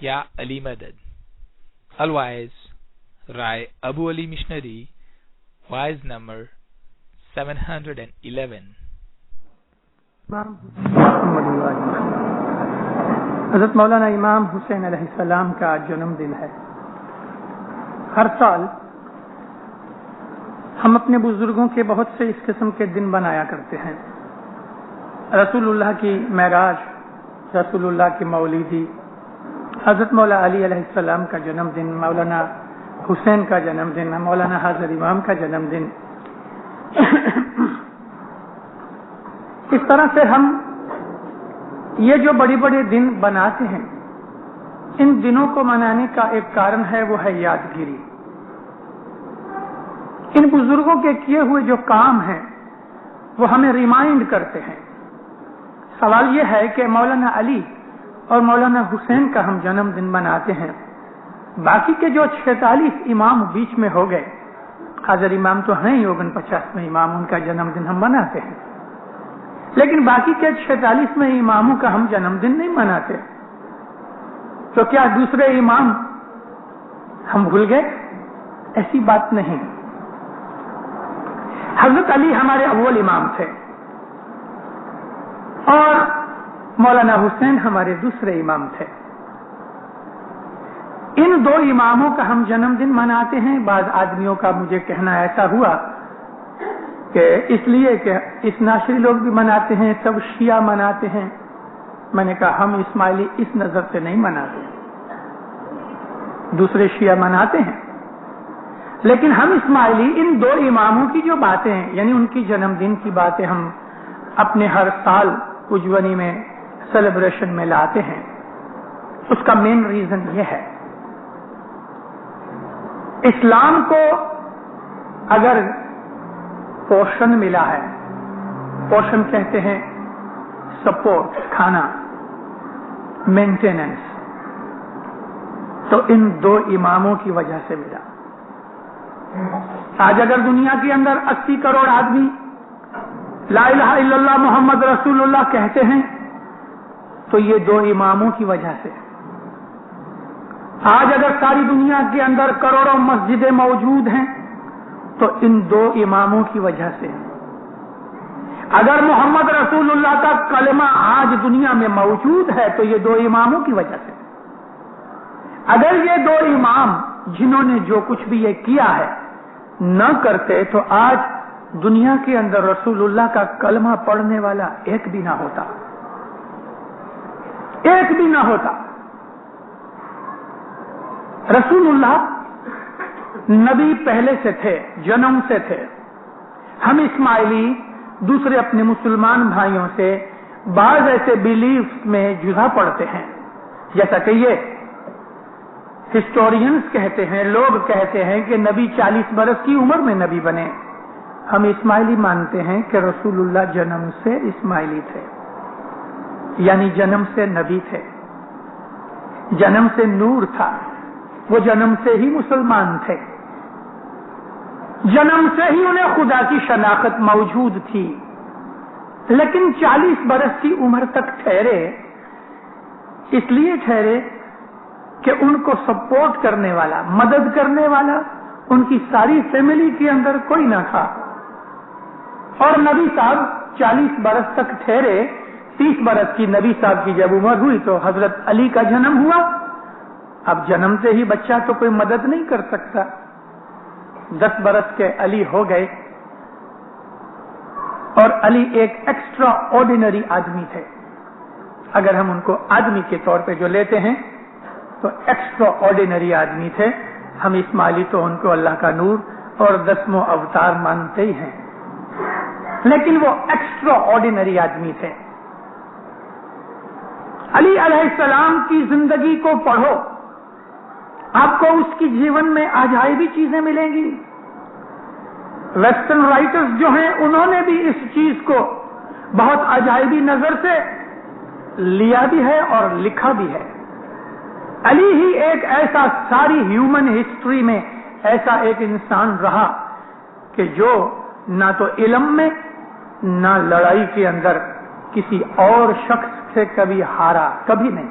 Ya Ali Madad. Otherwise, Rai Abu Ali Missionary, wise number 711. حضرت مولانا امام حسین علیہ السلام کا جنم دن ہے. ہر سال ہم اپنے بزرگوں کے بہت سے اس قسم کے دن بنایا کرتے ہیں. رسول اللہ کی معراج، رسول اللہ کی مولدی، حضرت مولا علی علیہ السلام کا جنم دن، مولانا حسین کا جنم دن، مولانا حاضر امام کا جنم دن. اس طرح سے ہم یہ جو بڑے بڑے دن بناتے ہیں، ان دنوں کو منانے کا ایک کارن ہے، وہ ہے یادگیری. ان بزرگوں کے کیے ہوئے جو کام ہیں وہ ہمیں ریمائنڈ کرتے ہیں. سوال یہ ہے کہ مولانا علی اور مولانا حسین کا ہم جنم دن مناتے ہیں، باقی کے جو 46 امام بیچ میں ہو گئے، حاضر امام تو ہیں ہی 49ویں امام، ان کا جنم دن ہم مناتے ہیں، لیکن باقی کے 46ویں اماموں کا ہم جنم دن نہیں مناتے. تو کیا دوسرے امام ہم بھول گئے؟ ایسی بات نہیں. حضرت علی ہمارے اول امام تھے اور مولانا حسین ہمارے دوسرے امام تھے. ان دو اماموں کا ہم جنم دن مناتے ہیں. بعض آدمیوں کا مجھے کہنا ایسا ہوا کہ اس لیے کہ اسناشری لوگ بھی مناتے ہیں، سب شیعہ مناتے ہیں. میں نے کہا ہم اسماعیلی اس نظر سے نہیں مناتے، دوسرے شیعہ مناتے ہیں، لیکن ہم اسماعیلی ان دو اماموں کی جو باتیں ہیں، یعنی ان کی جنم دن کی باتیں ہم اپنے ہر سال اجونی میں سیلیبریشن میں لاتے ہیں. اس کا مین ریزن یہ ہے، اسلام کو اگر پوشن ملا ہے، پوشن کہتے ہیں سپورٹ، کھانا، مینٹیننس، تو ان دو اماموں کی وجہ سے ملا. آج اگر دنیا کے اندر 80 کروڑ آدمی لا الہ الا اللہ محمد رسول اللہ کہتے ہیں تو یہ دو اماموں کی وجہ سے. آج اگر ساری دنیا کے اندر کروڑوں مسجدیں موجود ہیں تو ان دو اماموں کی وجہ سے. اگر محمد رسول اللہ کا کلمہ آج دنیا میں موجود ہے تو یہ دو اماموں کی وجہ سے. اگر یہ دو امام جنہوں نے جو کچھ بھی یہ کیا ہے نہ کرتے تو آج دنیا کے اندر رسول اللہ کا کلمہ پڑھنے والا ایک بھی نہ ہوتا، ایک بھی نہ ہوتا. رسول اللہ نبی پہلے سے تھے، جنم سے تھے. ہم اسماعیلی دوسرے اپنے مسلمان بھائیوں سے بعض ایسے بیلیفز میں جدا پڑتے ہیں، جیسا کہ یہ ہسٹورینز کہتے ہیں، لوگ کہتے ہیں کہ نبی 40 برس کی عمر میں نبی بنے. ہم اسماعیلی مانتے ہیں کہ رسول اللہ جنم سے اسماعیلی تھے، یعنی جنم سے نبی تھے، جنم سے نور تھا، وہ جنم سے ہی مسلمان تھے، جنم سے ہی انہیں خدا کی شناخت موجود تھی. لیکن 40 برس کی عمر تک ٹھہرے، اس لیے ٹھہرے کہ ان کو سپورٹ کرنے والا، مدد کرنے والا ان کی ساری فیملی کے اندر کوئی نہ تھا. اور نبی صاحب 40 برس تک ٹھہرے. 30 برس کی نبی صاحب کی جب عمر ہوئی تو حضرت علی کا جنم ہوا. اب جنم سے ہی بچہ تو کوئی مدد نہیں کر سکتا. 10 برس کے علی ہو گئے اور علی ایک ایکسٹرا آرڈینری آدمی تھے. اگر ہم ان کو آدمی کے طور پہ جو لیتے ہیں تو ایکسٹرا آرڈینری آدمی تھے. ہم اسماعیلی تو ان کو اللہ کا نور اور 10واں اوتار مانتے ہی ہیں، لیکن وہ ایکسٹرا آرڈینری آدمی تھے. علی علیہ السلام کی زندگی کو پڑھو، آپ کو اس کی جیون میں عجائبی چیزیں ملیں گی. ویسٹرن رائٹرز جو ہیں انہوں نے بھی اس چیز کو بہت عجائبی نظر سے لیا بھی ہے اور لکھا بھی ہے. علی ہی ایک ایسا ساری ہیومن ہسٹری میں ایسا ایک انسان رہا کہ جو نہ تو علم میں نہ لڑائی کے اندر کسی اور شخص سے کبھی ہارا، کبھی نہیں.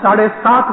7.5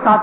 7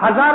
1000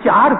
4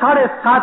7.5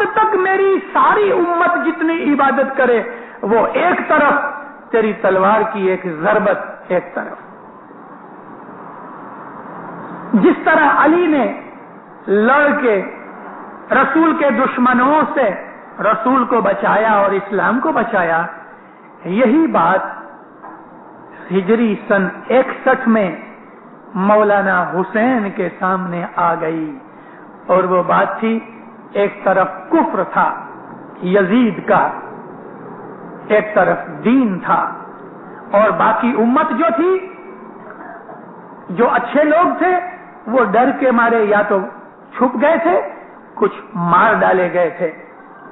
قیامت تک میری ساری امت جتنی عبادت کرے وہ ایک طرف، تیری تلوار کی ایک ضربت ایک طرف۔ جس طرح علی نے لڑ کے رسول کے دشمنوں سے رسول کو بچایا اور اسلام کو بچایا، یہی بات ہجری سن 61 میں مولانا حسین کے سامنے آ گئی، اور وہ بات تھی ایک طرف کفر تھا یزید کا، ایک طرف دین تھا، اور باقی امت جو تھی، جو اچھے لوگ تھے وہ ڈر کے مارے یا تو چھپ گئے تھے، کچھ مار ڈالے گئے تھے،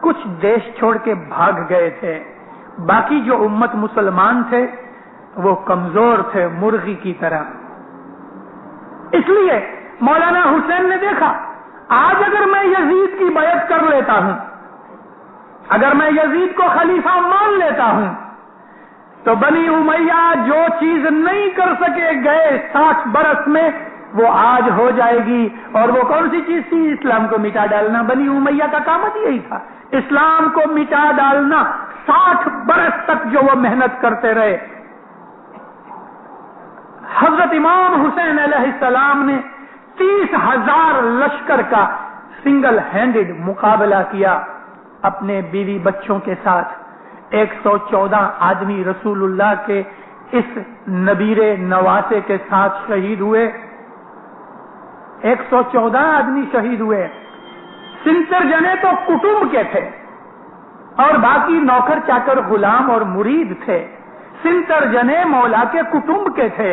کچھ دیش چھوڑ کے بھاگ گئے تھے، باقی جو امت مسلمان تھے وہ کمزور تھے مرغی کی طرح۔ اس لیے مولانا حسین نے دیکھا آج اگر میں یزید کی بیعت کر لیتا ہوں، اگر میں یزید کو خلیفہ مان لیتا ہوں، تو بنی امیہ جو چیز نہیں کر سکے گئے 60 برس میں وہ آج ہو جائے گی۔ اور وہ کون سی چیز تھی؟ اسلام کو مٹا ڈالنا۔ بنی امیہ کا کام یہی تھا، اسلام کو مٹا ڈالنا۔ 60 برس تک جو وہ محنت کرتے رہے۔ حضرت امام حسین علیہ السلام نے 30,000 لشکر کا سنگل ہینڈڈ مقابلہ کیا اپنے بیوی بچوں کے ساتھ۔ 114 آدمی رسول اللہ کے اس نبیر نواسے کے ساتھ شہید ہوئے۔ 114 آدمی شہید ہوئے۔ 70 جنے تو کٹمب کے تھے اور باقی نوکر چاکر غلام اور مرید تھے۔ 70 جنے مولا کے کٹمب کے تھے،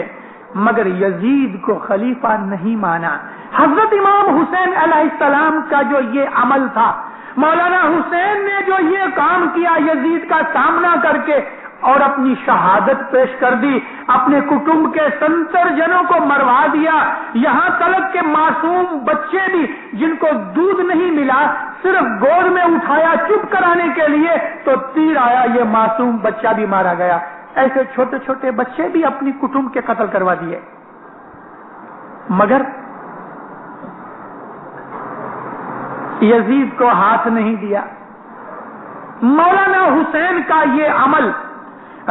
مگر یزید کو خلیفہ نہیں مانا۔ حضرت امام حسین علیہ السلام کا جو یہ عمل تھا، مولانا حسین نے جو یہ کام کیا یزید کا سامنا کر کے اور اپنی شہادت پیش کر دی، اپنے کٹمب کے 70 جنوں کو مروا دیا، یہاں تلک کے معصوم بچے بھی جن کو دودھ نہیں ملا صرف گود میں اٹھایا چپ کرانے کے لیے تو تیر آیا، یہ معصوم بچہ بھی مارا گیا۔ ایسے چھوٹے چھوٹے بچے بھی اپنی کٹمب کے قتل کروا دیے، مگر یزید کو ہاتھ نہیں دیا۔ مولانا حسین کا یہ عمل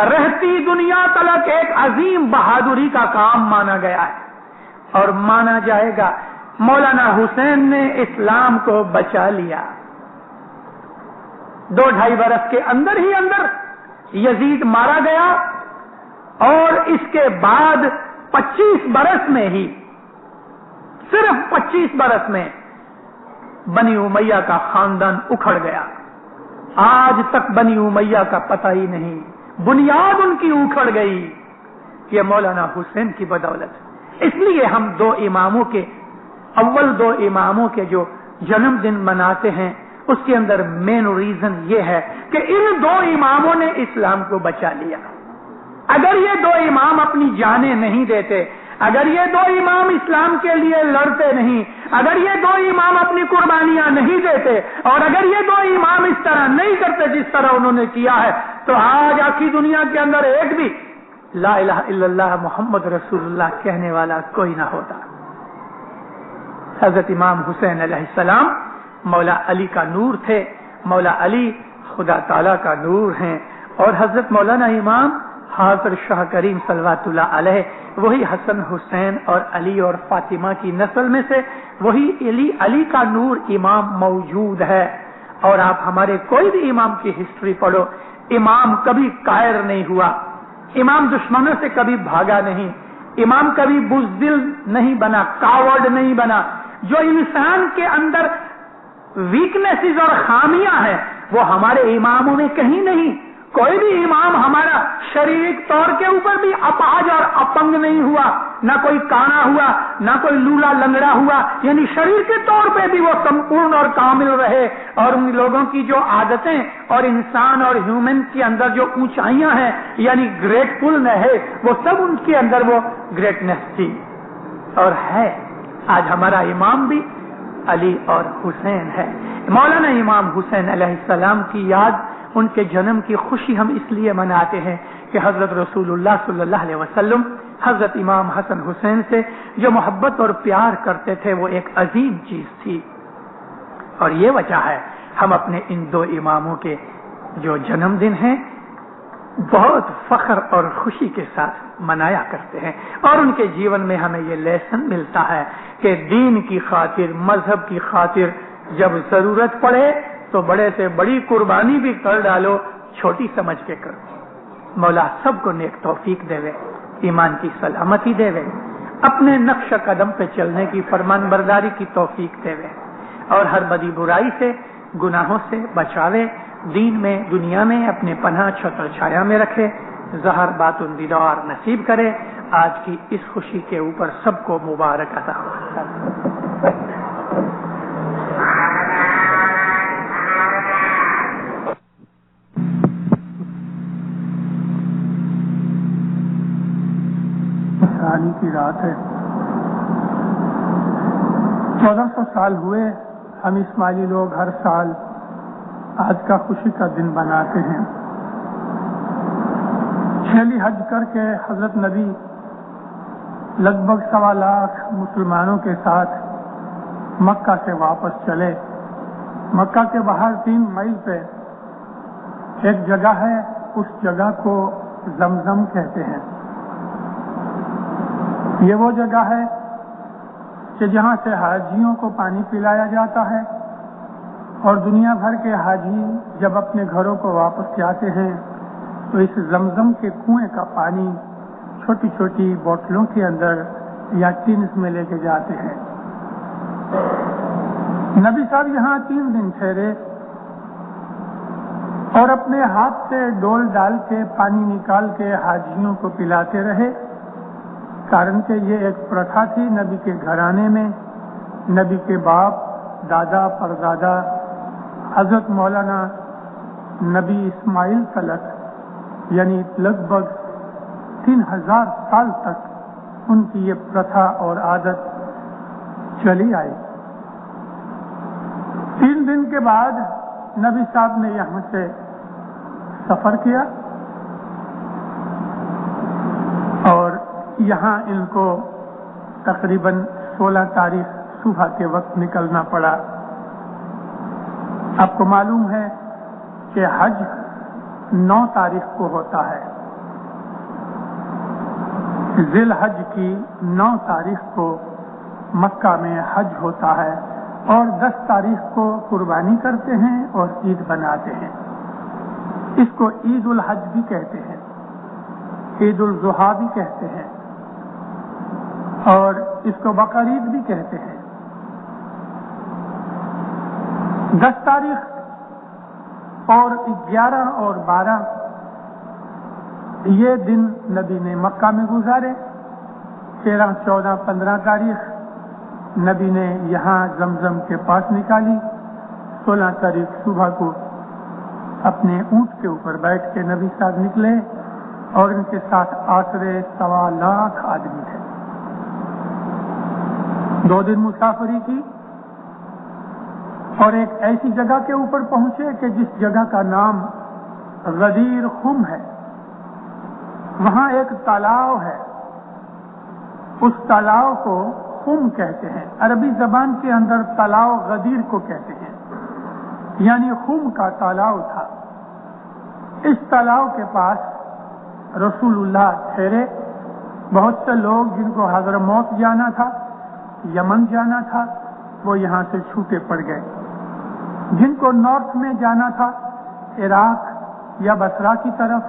رہتی دنیا تلک ایک عظیم بہادری کا کام مانا گیا ہے اور مانا جائے گا۔ مولانا حسین نے اسلام کو بچا لیا۔ 2-2.5 برس کے اندر ہی اندر یزید مارا گیا، اور اس کے بعد 25 برس میں ہی، صرف 25 برس میں بنی امیہ کا خاندان اکھڑ گیا۔ آج تک بنی امیہ کا پتہ ہی نہیں، بنیاد ان کی اکھڑ گئی۔ یہ مولانا حسین کی بدولت۔ اس لیے ہم اول دو اماموں کے جو جنم دن مناتے ہیں، اس کے اندر مین ریزن یہ ہے کہ ان 2 اماموں نے اسلام کو بچا لیا۔ اگر یہ 2 امام اپنی جانیں نہیں دیتے، اگر یہ 2 امام اسلام کے لیے لڑتے نہیں، اگر یہ 2 امام اپنی قربانیاں نہیں دیتے، اور اگر یہ 2 امام اس طرح نہیں کرتے جس طرح انہوں نے کیا ہے، تو آج آخری دنیا کے اندر ایک بھی لا الہ الا اللہ محمد رسول اللہ کہنے والا کوئی نہ ہوتا۔ حضرت امام حسین علیہ السلام مولا علی کا نور تھے، مولا علی خدا تعالی کا نور ہیں، اور حضرت مولانا امام حاضر شاہ کریم صلوات اللہ علیہ وہی حسن حسین اور علی اور فاطمہ کی نسل میں سے وہی علی کا نور امام موجود ہے۔ اور آپ ہمارے کوئی بھی امام کی ہسٹری پڑھو، امام کبھی قائر نہیں ہوا، امام دشمنوں سے کبھی بھاگا نہیں، امام کبھی بزدل نہیں بنا، کاورڈ نہیں بنا۔ جو انسان کے اندر ویکنیسز اور خامیاں ہیں وہ ہمارے اماموں میں کہیں نہیں۔ کوئی بھی امام ہمارا شریک طور کے اوپر بھی اپاہج اور اپنگ نہیں ہوا، نہ کوئی کانا ہوا، نہ کوئی لولا لنگڑا ہوا، یعنی شریر کے طور پہ بھی وہ سمپورن اور کامل رہے۔ اور ان لوگوں کی جو عادتیں اور انسان اور ہیومن کے اندر جو اونچائیاں ہیں، یعنی گریٹفل ہے، وہ سب ان کے اندر وہ گریٹنس تھی اور ہے۔ آج ہمارا امام بھی علی اور حسین ہے۔ مولانا امام حسین علیہ السلام کی یاد، ان کے جنم کی خوشی ہم اس لیے مناتے ہیں کہ حضرت رسول اللہ صلی اللہ علیہ وسلم حضرت امام حسن حسین سے جو محبت اور پیار کرتے تھے وہ ایک عظیم چیز تھی، اور یہ وجہ ہے ہم اپنے ان دو اماموں کے جو جنم دن ہیں بہت فخر اور خوشی کے ساتھ منایا کرتے ہیں، اور ان کے جیون میں ہمیں یہ لیسن ملتا ہے کہ دین کی خاطر، مذہب کی خاطر جب ضرورت پڑے تو بڑے سے بڑی قربانی بھی کر ڈالو، چھوٹی سمجھ کے کرو۔ مولا سب کو نیک توفیق دے، ایمان کی سلامتی دے، اپنے نقش قدم پہ چلنے کی فرمان برداری کی توفیق دے، اور ہر بدی برائی سے، گناہوں سے بچاوے، دین میں دنیا میں اپنے پناہ چھتر چھایا میں رکھے، ظہر باطن دیدار نصیب کرے۔ آج کی اس خوشی کے اوپر سب کو مبارک عطا ہو۔ شادی کی رات ہے، 1400 سال ہوئے ہم اسماعیلی لوگ ہر سال آج کا خوشی کا دن بناتے ہیں۔ چھیلی حج کر کے حضرت نبی لگ بھگ 1.25 لاکھ مسلمانوں کے ساتھ مکہ سے واپس چلے۔ مکہ کے باہر 3 میل پہ ایک جگہ ہے، اس جگہ کو زمزم کہتے ہیں۔ یہ وہ جگہ ہے کہ جہاں سے حاجیوں کو پانی پلایا جاتا ہے، اور دنیا بھر کے حاجی جب اپنے گھروں کو واپس جاتے ہیں تو اس زمزم کے کنویں کا پانی چھوٹی چھوٹی بوتلوں کے اندر یا ٹینس میں لے کے جاتے ہیں۔ نبی صاحب یہاں 3 دن ٹھہرے اور اپنے ہاتھ سے ڈول ڈال کے پانی نکال کے حاجیوں کو پلاتے رہے، کارن کہ یہ ایک پرتھا تھی نبی کے گھرانے میں۔ نبی کے باپ، دادا، پردادا حضرت مولانا نبی اسماعیل تلک، یعنی لگ بھگ 3000 سال تک ان کی یہ پرتھا اور عادت چلی آئی۔ 3 دن کے بعد نبی صاحب نے یہاں سے سفر کیا، اور یہاں ان کو تقریباً 16 تاریخ صبح کے وقت نکلنا پڑا۔ آپ کو معلوم ہے کہ حج 9 تاریخ کو ہوتا ہے، ذی الحج کی 9 تاریخ کو مکہ میں حج ہوتا ہے، اور 10 تاریخ کو قربانی کرتے ہیں اور عید بناتے ہیں۔ اس کو عید الحج بھی کہتے ہیں، عید الاضحیٰ بھی کہتے ہیں، اور اس کو بقرعید بھی کہتے ہیں۔ 10 تاریخ اور 11 اور 12 یہ دن نبی نے مکہ میں گزارے۔ 13، 14، 15 تاریخ نبی نے یہاں زمزم کے پاس نکالی۔ 16 تاریخ صبح کو اپنے اونٹ کے اوپر بیٹھ کے نبی صاحب نکلے، اور ان کے ساتھ آسرے 1.25 لاکھ آدمی تھے۔ 2 دن مسافری کی، اور ایک ایسی جگہ کے اوپر پہنچے کہ جس جگہ کا نام غدیر خم ہے۔ وہاں ایک تالاب ہے، اس تالاب کو خم کہتے ہیں۔ عربی زبان کے اندر تالاب غدیر کو کہتے ہیں، یعنی خم کا تالاب تھا۔ اس تالاب کے پاس رسول اللہ ٹھہرے۔ بہت سے لوگ جن کو حضرموت جانا تھا، یمن جانا تھا، وہ یہاں سے چھوٹے پڑ گئے۔ جن کو نارتھ میں جانا تھا، عراق یا بصرہ کی طرف،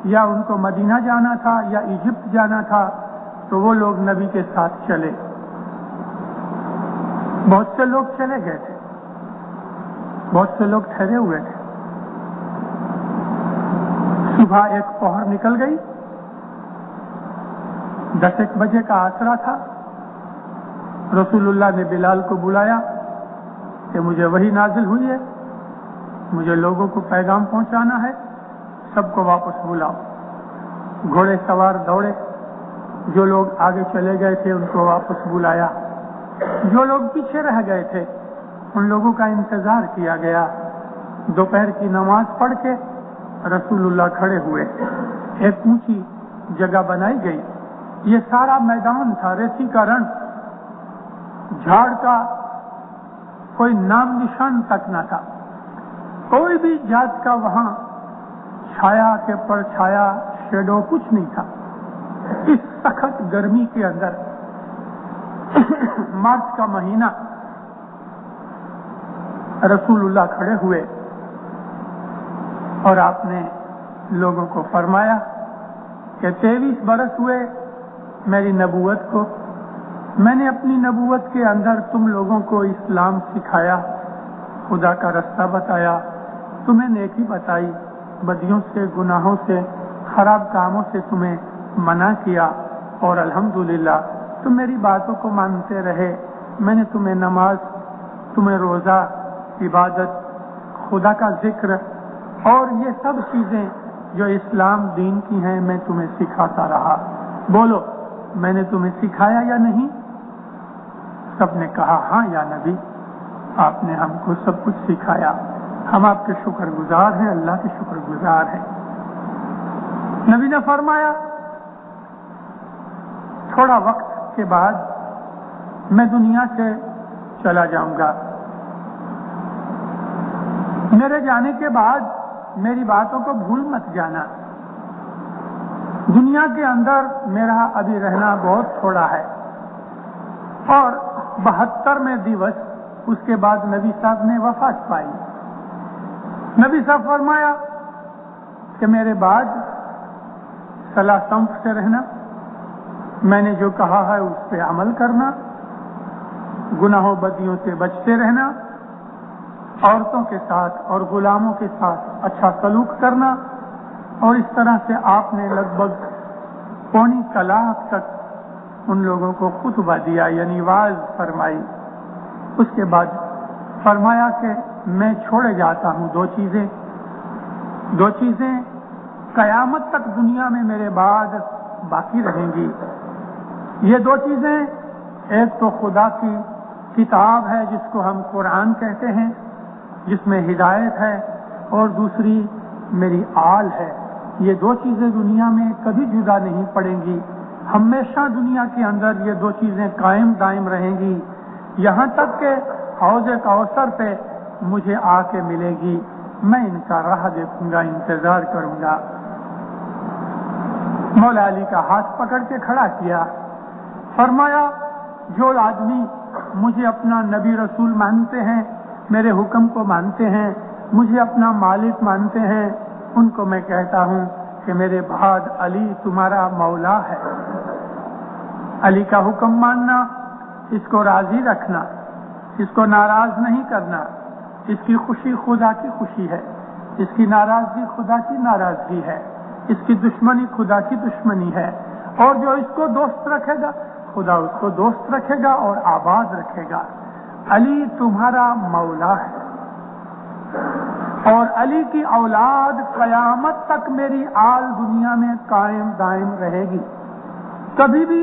یا ان کو مدینہ جانا تھا یا ایجپٹ جانا تھا، تو وہ لوگ نبی کے ساتھ چلے۔ بہت سے لوگ چلے گئے تھے، بہت سے لوگ ٹھہرے ہوئے تھے۔ صبح ایک پہر نکل گئی، 10-1 بجے کا آسرا تھا۔ رسول اللہ نے بلال کو بلایا کہ مجھے وحی نازل ہوئی ہے، مجھے لوگوں کو پیغام پہنچانا ہے، سب کو واپس بلاؤ۔ گھوڑے سوار دوڑے، جو لوگ آگے چلے گئے تھے ان کو واپس بلایا، جو لوگ پیچھے رہ گئے تھے ان لوگوں کا انتظار کیا گیا۔ دوپہر کی نماز پڑھ کے رسول اللہ کھڑے ہوئے، ایک اونچی جگہ بنائی گئی۔ یہ سارا میدان تھا ریتی کا رن، جھاڑ کا کوئی نام نشان تک نہ تھا۔ کوئی بھی جات کا وہاں چھایا کے پر چھایا شیڈو کچھ نہیں تھا. اس سخت گرمی کے اندر مارچ کا مہینہ رسول اللہ کھڑے ہوئے اور آپ نے لوگوں کو فرمایا کہ 23 برس ہوئے میری نبوت کو. میں نے اپنی نبوت کے اندر تم لوگوں کو اسلام سکھایا، خدا کا رستہ بتایا، تمہیں نیکی بتائی، بدیوں سے، گناہوں سے، خراب کاموں سے تمہیں منع کیا، اور الحمدللہ تم میری باتوں کو مانتے رہے. میں نے تمہیں نماز، تمہیں روزہ، عبادت، خدا کا ذکر اور یہ سب چیزیں جو اسلام دین کی ہیں میں تمہیں سکھاتا رہا. بولو میں نے تمہیں سکھایا یا نہیں؟ سب نے کہا ہاں یا نبی، آپ نے ہم کو سب کچھ سکھایا، ہم آپ کے شکر گزار ہیں، اللہ کے شکر گزار ہیں. نبی نے فرمایا تھوڑا وقت کے بعد میں دنیا سے چلا جاؤں گا. میرے جانے کے بعد میری باتوں کو بھول مت جانا. دنیا کے اندر میرا ابھی رہنا بہت تھوڑا ہے. اور 72ویں دِوس اس کے بعد نبی صاحب نے وفات پائی. نبی صاحب فرمایا کہ میرے بعد صلاح سمت سے رہنا، میں نے جو کہا ہے اس پہ عمل کرنا، گناہوں بدیوں سے بچتے رہنا، عورتوں کے ساتھ اور غلاموں کے ساتھ اچھا سلوک کرنا. اور اس طرح سے آپ نے لگ بھگ 1.25 لاکھ تک ان لوگوں کو خطبہ دیا، یعنی واعظ فرمائی. اس کے بعد فرمایا کہ میں چھوڑے جاتا ہوں دو چیزیں قیامت تک دنیا میں میرے بعد باقی رہیں گی. یہ دو چیزیں، ایک تو خدا کی کتاب ہے جس کو ہم قرآن کہتے ہیں، جس میں ہدایت ہے، اور دوسری میری آل ہے. یہ دو چیزیں دنیا میں کبھی جدا نہیں پڑیں گی، ہمیشہ دنیا کے اندر یہ دو چیزیں قائم دائم رہیں گی، یہاں تک کہ حوض کوثر پہ مجھے آ کے ملے گی. میں ان کا راہ دیکھوں گا، انتظار کروں گا. مولا علی کا ہاتھ پکڑ کے کھڑا کیا، فرمایا جو آدمی مجھے اپنا نبی رسول مانتے ہیں، میرے حکم کو مانتے ہیں، مجھے اپنا مالک مانتے ہیں، ان کو میں کہتا ہوں کہ میرے بعد علی تمہارا مولا ہے. علی کا حکم ماننا، اس کو راضی رکھنا، اس کو ناراض نہیں کرنا. اس کی خوشی خدا کی خوشی ہے، اس کی ناراضگی خدا کی ناراضگی ہے، اس کی دشمنی خدا کی دشمنی ہے. اور جو اس کو دوست رکھے گا خدا اس کو دوست رکھے گا اور آباد رکھے گا. علی تمہارا مولا ہے، اور علی کی اولاد قیامت تک میری آل دنیا میں قائم دائم رہے گی. کبھی بھی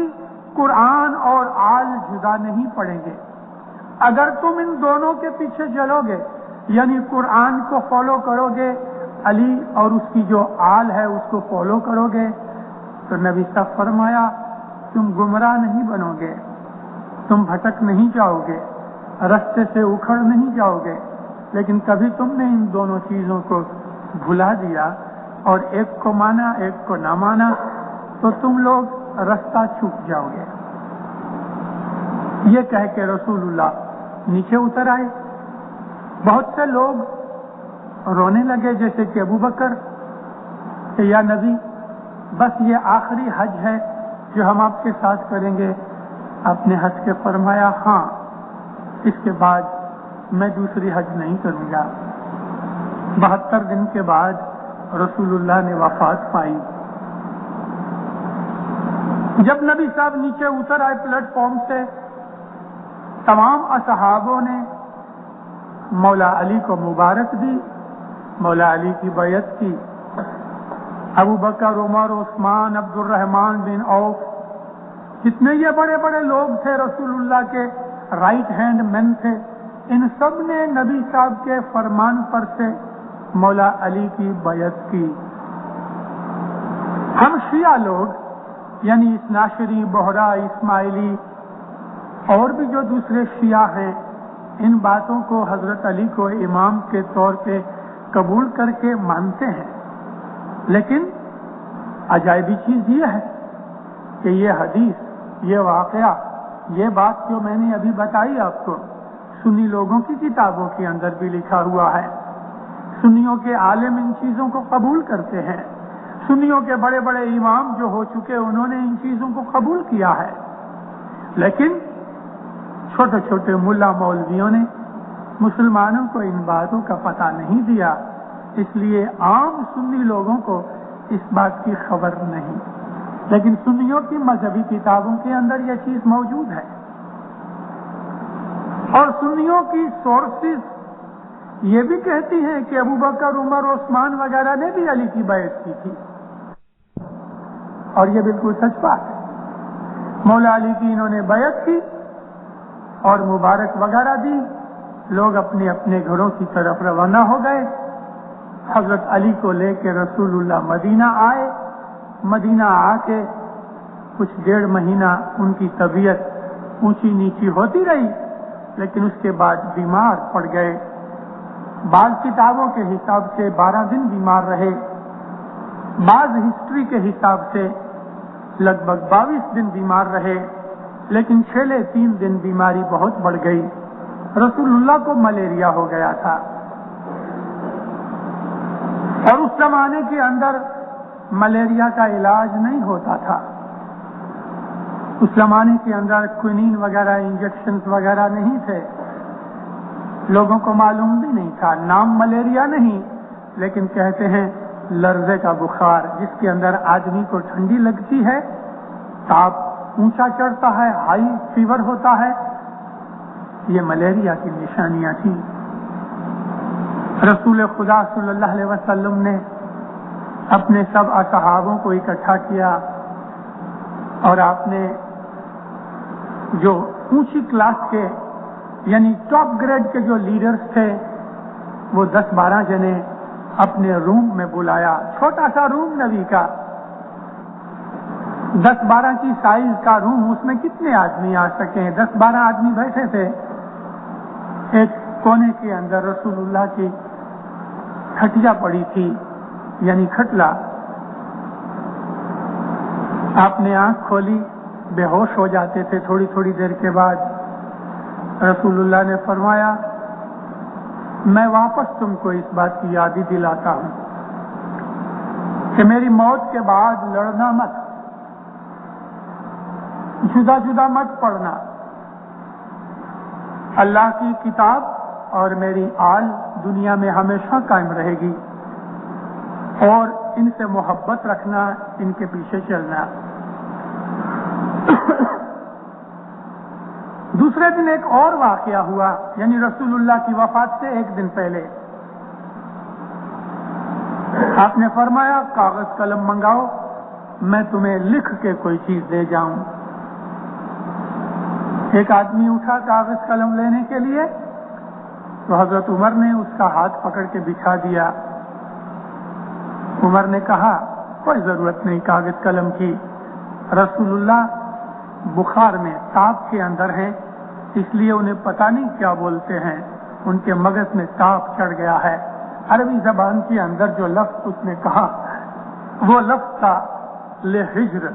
قرآن اور آل جدا نہیں پڑیں گے. اگر تم ان دونوں کے پیچھے چلو گے، یعنی قرآن کو فالو کرو گے، علی اور اس کی جو آل ہے اس کو فالو کرو گے، تو نبی صاحب فرمایا تم گمراہ نہیں بنو گے، تم بھٹک نہیں جاؤ گے، رستے سے اکھڑ نہیں جاؤ گے. لیکن کبھی تم نے ان دونوں چیزوں کو بھلا دیا اور ایک کو مانا ایک کو نہ مانا، تو تم لوگ رستہ چھوٹ جاؤ گے. یہ کہہ کے رسول اللہ نیچے اتر آئے. بہت سے لوگ رونے لگے، جیسے کہ ابو بکر، کہ یا نبی بس یہ آخری حج ہے جو ہم آپ کے ساتھ کریں گے. آپ نے ہنس کے فرمایا ہاں، اس کے بعد میں دوسری حج نہیں کروں گا. 72 دن کے بعد رسول اللہ نے وفات پائی. جب نبی صاحب نیچے اتر آئے پلیٹ فارم سے، تمام اصحابوں نے مولا علی کو مبارک دی، مولا علی کی بیعت کی. ابو بکر، عمر، عثمان، عبد الرحمن بن عوف، جتنے یہ بڑے بڑے لوگ تھے رسول اللہ کے رائٹ ہینڈ مین تھے، ان سب نے نبی صاحب کے فرمان پر سے مولا علی کی بیعت کی. ہم شیعہ لوگ یعنی اثناشری، بہرا، اسماعیلی اور بھی جو دوسرے شیعہ ہیں، ان باتوں کو حضرت علی کو امام کے طور پہ قبول کر کے مانتے ہیں، لیکن عجائبی چیز یہ ہے کہ یہ حدیث، یہ واقعہ، یہ بات جو میں نے ابھی بتائی آپ کو، سنی لوگوں کی کتابوں کے اندر بھی لکھا ہوا ہے۔ سنیوں کے عالم ان چیزوں کو قبول کرتے ہیں، سنیوں کے بڑے بڑے امام جو ہو چکے انہوں نے ان چیزوں کو قبول کیا ہے، لیکن چھوٹے چھوٹے ملا مولویوں نے مسلمانوں کو ان باتوں کا پتہ نہیں دیا، اس لیے عام سنی لوگوں کو اس بات کی خبر نہیں، لیکن سنیوں کی مذہبی کتابوں کے اندر یہ چیز موجود ہے۔ اور سنیوں کی سورسز یہ بھی کہتی ہیں کہ ابو بکر، عمر، عثمان وغیرہ نے بھی علی کی بیعت کی تھی، اور یہ بالکل سچ بات ہے۔ مولا علی کی انہوں نے بیعت کی اور مبارک وغیرہ دی، لوگ اپنے اپنے گھروں کی طرف روانہ ہو گئے۔ حضرت علی کو لے کے رسول اللہ مدینہ آئے۔ مدینہ آ کے کچھ 1.5 مہینہ ان کی طبیعت اونچی نیچی ہوتی رہی، لیکن اس کے بعد بیمار پڑ گئے۔ بعض کتابوں کے حساب سے 12 دن بیمار رہے، بعض ہسٹری کے حساب سے لگ بھگ 22 دن بیمار رہے، لیکن 3 دن بیماری بہت بڑھ گئی۔ رسول اللہ کو ملیریا ہو گیا تھا، اور اس زمانے کے اندر ملیریا کا علاج نہیں ہوتا تھا۔ اس زمانے کے اندر کوئنین وغیرہ انجیکشنز وغیرہ نہیں تھے، لوگوں کو معلوم بھی نہیں تھا۔ نام ملیریا نہیں، لیکن کہتے ہیں لرزے کا بخار، جس کے اندر آدمی کو ٹھنڈی لگتی ہے، تاپ اونچا چڑھتا ہے، ہائی فیور ہوتا ہے، یہ ملیریا کی نشانیاں تھیں۔ رسول خدا صلی اللہ علیہ وسلم نے اپنے سب اصحابوں کو اکٹھا کیا، اور آپ نے جو اونچی کلاس کے یعنی ٹاپ گریڈ کے جو لیڈرز تھے، وہ 10-12 جنے اپنے روم میں بلایا۔ چھوٹا سا روم نبی کا، 10-12 کی سائز کا روم، اس میں کتنے آدمی آ سکیں؟ 10-12 آدمی بیٹھے تھے۔ ایک کونے کے اندر رسول اللہ کی کھٹیا پڑی تھی، یعنی کھٹلا۔ آپ نے آنکھ کھولی، بے ہوش ہو جاتے تھے تھوڑی تھوڑی دیر کے بعد۔ رسول اللہ نے فرمایا، میں واپس تم کو اس بات کی یاد دلاتا ہوں کہ میری موت کے بعد لڑنا مت، جدا جدا مت پڑھنا۔ اللہ کی کتاب اور میری آل دنیا میں ہمیشہ قائم رہے گی، اور ان سے محبت رکھنا، ان کے پیچھے چلنا۔ دوسرے دن ایک اور واقعہ ہوا، یعنی رسول اللہ کی وفات سے 1 دن پہلے۔ آپ نے فرمایا کاغذ قلم منگاؤ، میں تمہیں لکھ کے کوئی چیز دے جاؤں۔ ایک آدمی اٹھا کاغذ قلم لینے کے لیے، تو حضرت عمر نے اس کا ہاتھ پکڑ کے بٹھا دیا۔ عمر نے کہا کوئی ضرورت نہیں کاغذ قلم کی، رسول اللہ بخار میں تاپ کے اندر ہیں، اس لیے انہیں پتہ نہیں کیا بولتے ہیں، ان کے مغز میں تاپ چڑھ گیا ہے۔ عربی زبان کے اندر جو لفظ اس نے کہا وہ لفظ تھا لہجر۔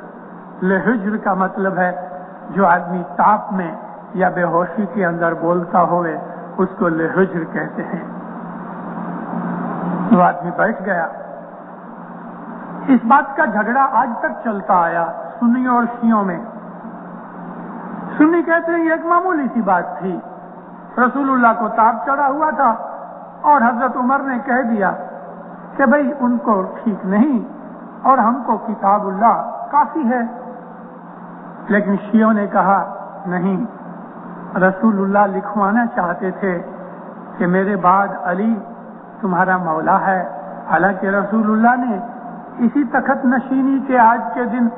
لہجر کا مطلب ہے جو آدمی تاپ میں یا بے ہوشی کے اندر بولتا ہوئے، اس کو لہجر کہتے ہیں۔ وہ آدمی بیٹھ گیا۔ اس بات کا جھگڑا آج تک چلتا آیا سنیوں اور شیعوں میں۔ سنی کہتے ہیں یہ ایک معمولی سی بات تھی، رسول اللہ کو تاپ چڑھا ہوا تھا، اور حضرت عمر نے کہہ دیا کہ بھئی ان کو ٹھیک نہیں اور ہم کو کتاب اللہ کافی ہے۔ لیکن شیعوں نے کہا نہیں، رسول اللہ لکھوانا چاہتے تھے کہ میرے بعد علی تمہارا مولا ہے، حالانکہ رسول اللہ نے اسی تخت نشینی کے آج کے دن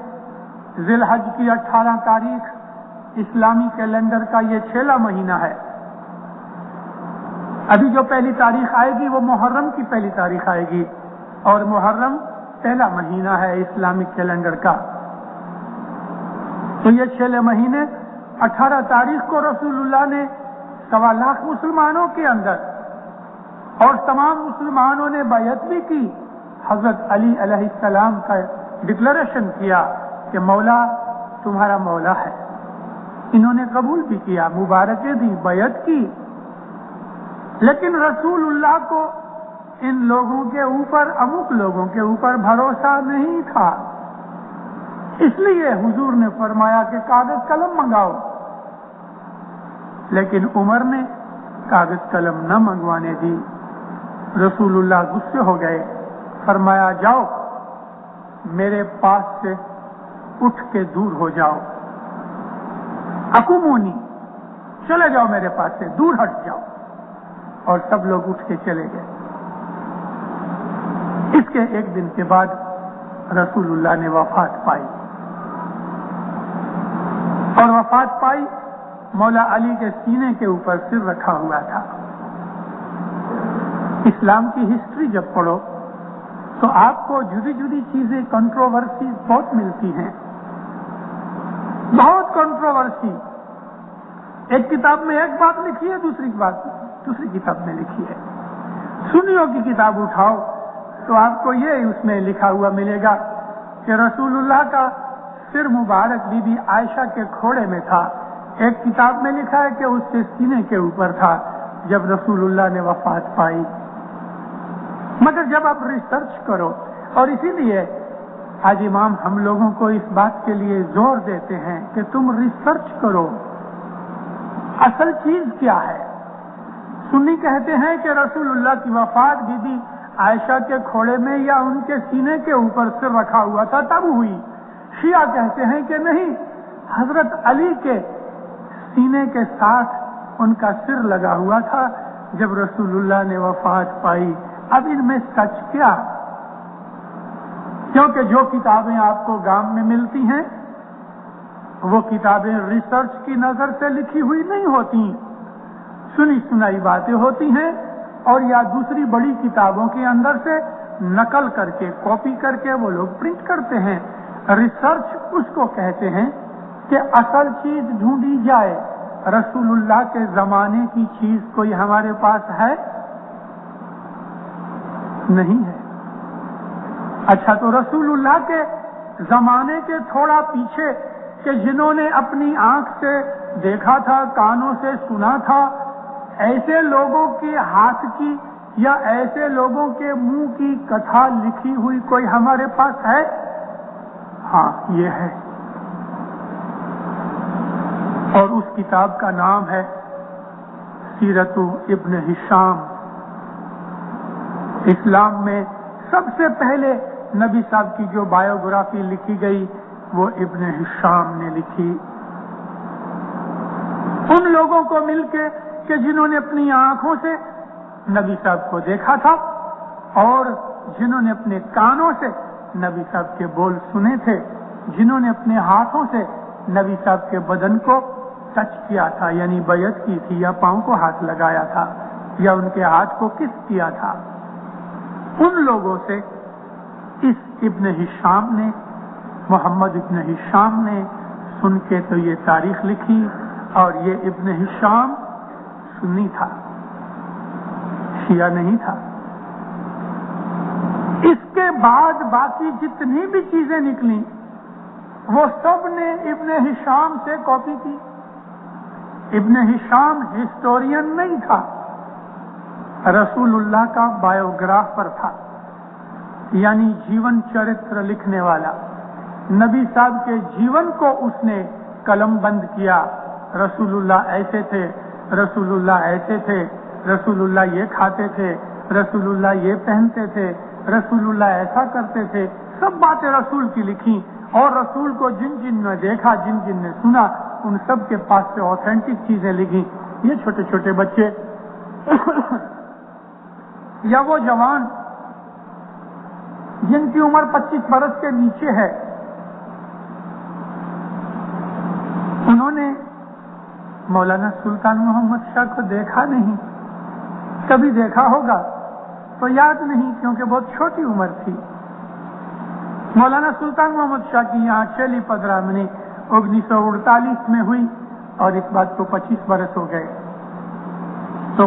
ذی الحج کی 18 تاریخ اسلامی کیلنڈر کا یہ 6واں مہینہ ہے۔ ابھی جو پہلی تاریخ آئے گی وہ محرم کی پہلی تاریخ آئے گی، اور محرم پہلا مہینہ ہے اسلامک کیلنڈر کا۔ تو یہ 6 مہینے 18 تاریخ کو رسول اللہ نے 1.25 لاکھ مسلمانوں کے اندر اور تمام مسلمانوں نے بیعت بھی کی. حضرت علی علیہ السلام کا ڈکلریشن کیا کہ مولا تمہارا مولا ہے. انہوں نے قبول بھی کیا, مبارکیں دی, بیعت کی. لیکن رسول اللہ کو ان لوگوں کے اوپر, امک لوگوں کے اوپر بھروسہ نہیں تھا. اس لیے حضور نے فرمایا کہ کاغذ قلم منگاؤ. لیکن عمر نے کاغذ قلم نہ منگوانے دی. رسول اللہ غصے ہو گئے, فرمایا جاؤ میرے پاس سے اٹھ کے دور ہو جاؤ. اقومونی, چلے جاؤ میرے پاس سے, دور ہٹ جاؤ. اور سب لوگ اٹھ کے چلے گئے. اس کے ایک دن کے بعد رسول اللہ نے وفات پائی. اور وفات پائی, مولا علی کے سینے کے اوپر سر رکھا ہوا تھا. اسلام کی ہسٹری جب پڑھو تو آپ کو جدی جدی چیزیں, کنٹروورسیز بہت ملتی ہیں, بہت کنٹروورسی. ایک کتاب میں ایک بات لکھی ہے, دوسری کتاب میں لکھی ہے. سنیوں کی کتاب اٹھاؤ تو آپ کو یہ اس میں لکھا ہوا ملے گا کہ رسول اللہ کا سر مبارک بی بی عائشہ کے کھوڑے میں تھا. ایک کتاب میں لکھا ہے کہ اس کے سینے کے اوپر تھا جب رسول اللہ نے وفات پائی. مگر جب آپ ریسرچ کرو, اور اسی لیے آج امام ہم لوگوں کو اس بات کے لیے زور دیتے ہیں کہ تم ریسرچ کرو, اصل چیز کیا ہے. سنی کہتے ہیں کہ رسول اللہ کی وفات بی بی عائشہ کے کھوڑے میں یا ان کے سینے کے اوپر سر رکھا ہوا تھا تب ہوئی. شیعہ کہتے ہیں کہ نہیں, حضرت علی کے سینے کے ساتھ ان کا سر لگا ہوا تھا جب رسول اللہ نے وفات پائی. اب ان میں سچ کیا؟ کیونکہ جو کتابیں آپ کو گام میں ملتی ہیں وہ کتابیں ریسرچ کی نظر سے لکھی ہوئی نہیں ہوتی, سنی سنائی باتیں ہوتی ہیں, اور یا دوسری بڑی کتابوں کے اندر سے نقل کر کے, کاپی کر کے وہ لوگ پرنٹ کرتے ہیں. ریسرچ اس کو کہتے ہیں کہ اصل چیز ڈھونڈی جائے. رسول اللہ کے زمانے کی چیز کوئی ہمارے پاس ہے؟ نہیں ہے. اچھا, تو رسول اللہ کے زمانے کے تھوڑا پیچھے کہ جنہوں نے اپنی آنکھ سے دیکھا تھا, کانوں سے سنا تھا, ایسے لوگوں کے ہاتھ کی یا ایسے لوگوں کے منہ کی کتھا لکھی ہوئی کوئی ہمارے پاس ہے؟ ہاں, یہ ہے. اور اس کتاب کا نام ہے سیرت ابن ہشام. اسلام میں سب سے پہلے نبی صاحب کی جو بایوگرافی لکھی گئی وہ ابن ہشام نے لکھی. ان لوگوں کو مل کے کہ جنہوں نے اپنی آنکھوں سے نبی صاحب کو دیکھا تھا اور جنہوں نے اپنے کانوں سے نبی صاحب کے بول سنے تھے, جنہوں نے اپنے ہاتھوں سے نبی صاحب کے بدن کو ٹچ کیا تھا, یعنی بیعت کی تھی, یا پاؤں کو ہاتھ لگایا تھا, یا ان کے ہاتھ کو کس کیا تھا, ان لوگوں سے اس ابن ہشام نے, محمد ابن ہشام نے سن کے تو یہ تاریخ لکھی. اور یہ ابن ہشام سنی تھا, شیعہ نہیں تھا. اس کے بعد باقی جتنی بھی چیزیں نکلی وہ سب نے ابن ہشام سے کاپی کی. ابن ہشام ہسٹورین نہیں تھا, رسول اللہ کا بایوگرافر تھا, یعنی جیون چرتر لکھنے والا. نبی صاحب کے جیون کو اس نے قلم بند کیا. رسول اللہ ایسے تھے, رسول اللہ ایسے تھے, رسول اللہ یہ کھاتے تھے, رسول اللہ یہ پہنتے تھے, رسول اللہ ایسا کرتے تھے. سب باتیں رسول کی لکھی, اور رسول کو جن جن نے دیکھا, جن جن نے سنا, ان سب کے پاس سے آتھینٹک چیزیں لکھی. یہ چھوٹے چھوٹے بچے یا وہ جوان جن کی عمر 25 برس کے نیچے ہے, انہوں نے مولانا سلطان محمد شاہ کو دیکھا نہیں. کبھی دیکھا ہوگا تو یاد نہیں, کیونکہ بہت چھوٹی عمر تھی. مولانا سلطان محمد شاہ کی یہاں چلی پدرامنی 1948 میں ہوئی, اور اس بات کو 25 برس ہو گئے. تو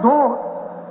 2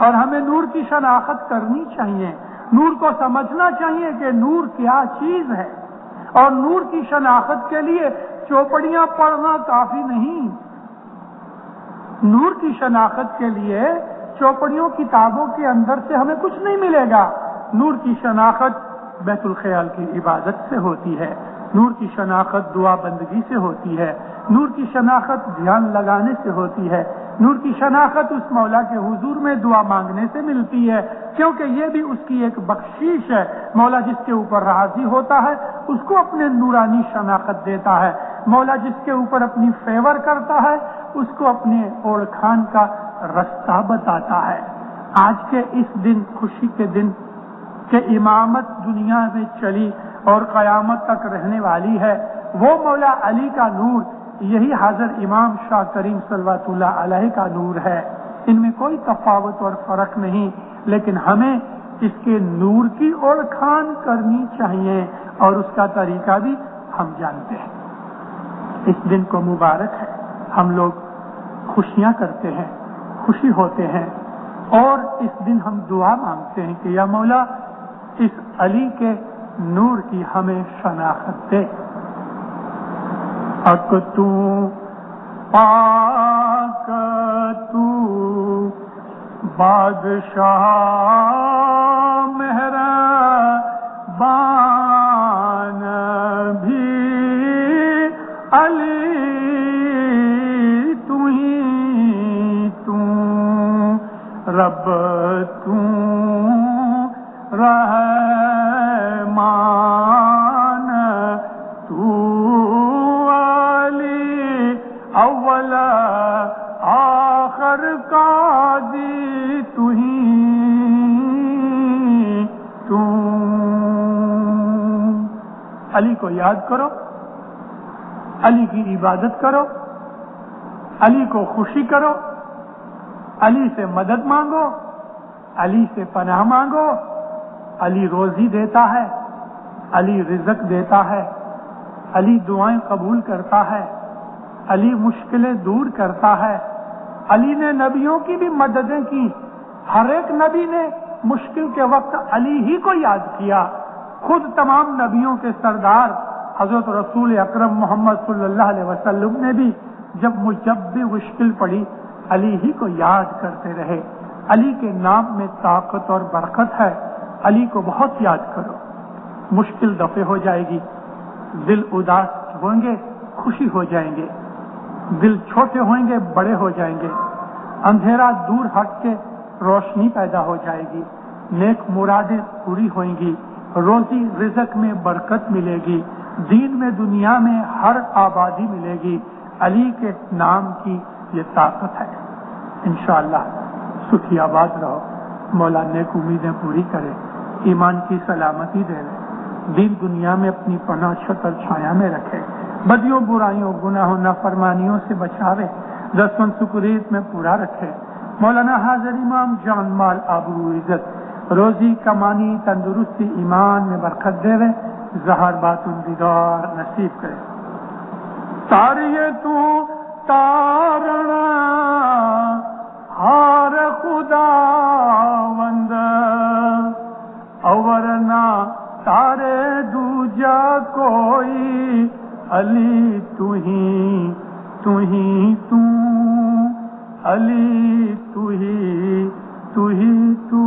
اور ہمیں نور کی شناخت کرنی چاہیے، نور کو سمجھنا چاہیے کہ نور کیا چیز ہے، اور نور کی شناخت کے لیے چوپڑیاں پڑھنا کافی نہیں۔ نور کی شناخت کے لیے چوپڑیوں کتابوں کے اندر سے ہمیں کچھ نہیں ملے گا۔ نور کی شناخت بیت الخیال کی عبادت سے ہوتی ہے، نور کی شناخت دعا بندگی سے ہوتی ہے، نور کی شناخت دھیان لگانے سے ہوتی ہے، نور کی شناخت اس مولا کے حضور میں دعا مانگنے سے ملتی ہے، کیونکہ یہ بھی اس کی ایک بخشش ہے۔ مولا جس کے اوپر راضی ہوتا ہے اس کو اپنے نورانی شناخت دیتا ہے، مولا جس کے اوپر اپنی فیور کرتا ہے اس کو اپنے اوڑ کھان کا رستہ بتاتا ہے۔ آج کے اس دن، خوشی کے دن کہ امامت دنیا میں چلی اور قیامت تک رہنے والی ہے، وہ مولا علی کا نور یہی حضرت امام شاہ کریم صلوات اللہ علیہ کا نور ہے۔ ان میں کوئی تفاوت اور فرق نہیں، لیکن ہمیں اس کے نور کی اوڑ کھان کرنی چاہیے، اور اس کا طریقہ بھی ہم جانتے ہیں۔ اس دن کو مبارک ہے، ہم لوگ خوشیاں کرتے ہیں، خوشی ہوتے ہیں، اور اس دن ہم دعا مانگتے ہیں کہ یا مولا اس علی کے نور کی ہمیں شناخت دے۔ حق تو پاک تو بادشاہ مہربان بھی علی تو ہی تو رب تو رحمان تو علی اول آخر قاضی تو ہی تو۔ علی کو یاد کرو، علی کی عبادت کرو، علی کو خوشی کرو، علی سے مدد مانگو، علی سے پناہ مانگو۔ علی روزی دیتا ہے، علی رزق دیتا ہے، علی دعائیں قبول کرتا ہے، علی مشکلیں دور کرتا ہے۔ علی نے نبیوں کی بھی مددیں کی، ہر ایک نبی نے مشکل کے وقت علی ہی کو یاد کیا۔ خود تمام نبیوں کے سردار حضرت رسول اکرم محمد صلی اللہ علیہ وسلم نے بھی جب بھی مشکل پڑی علی ہی کو یاد کرتے رہے۔ علی کے نام میں طاقت اور برکت ہے، علی کو بہت یاد کرو، مشکل دفع ہو جائے گی، دل اداس ہوں گے خوشی ہو جائیں گے، دل چھوٹے ہوئیں گے بڑے ہو جائیں گے، اندھیرا دور ہٹ کے روشنی پیدا ہو جائے گی، نیک مرادیں پوری ہوئیں گی، روزی رزق میں برکت ملے گی، دین میں دنیا میں ہر آبادی ملے گی۔ علی کے نام کی یہ طاقت ہے۔ انشاءاللہ سکھی آباد رہو، مولا نیک امیدیں پوری کرے، ایمان کی سلامتی دے لے، دین دنیا میں اپنی پناہ چھتر چھایا میں رکھے، بدیوں برائیوں گناہوں نافرمانیوں سے بچاوے، دستن سکریت میں پورا رکھے۔ مولانا حاضر امام جان مال آبرو عزت روزی کمانی تندرستی ایمان میں برکت دے وے، زہر باطن دیدار نصیب کرے۔ تاریے تو تارنا ہار خدا وند اورنا تارے دوجا کوئی، علی تو ہی تو ہی تو، علی تو ہی تو ہی تو۔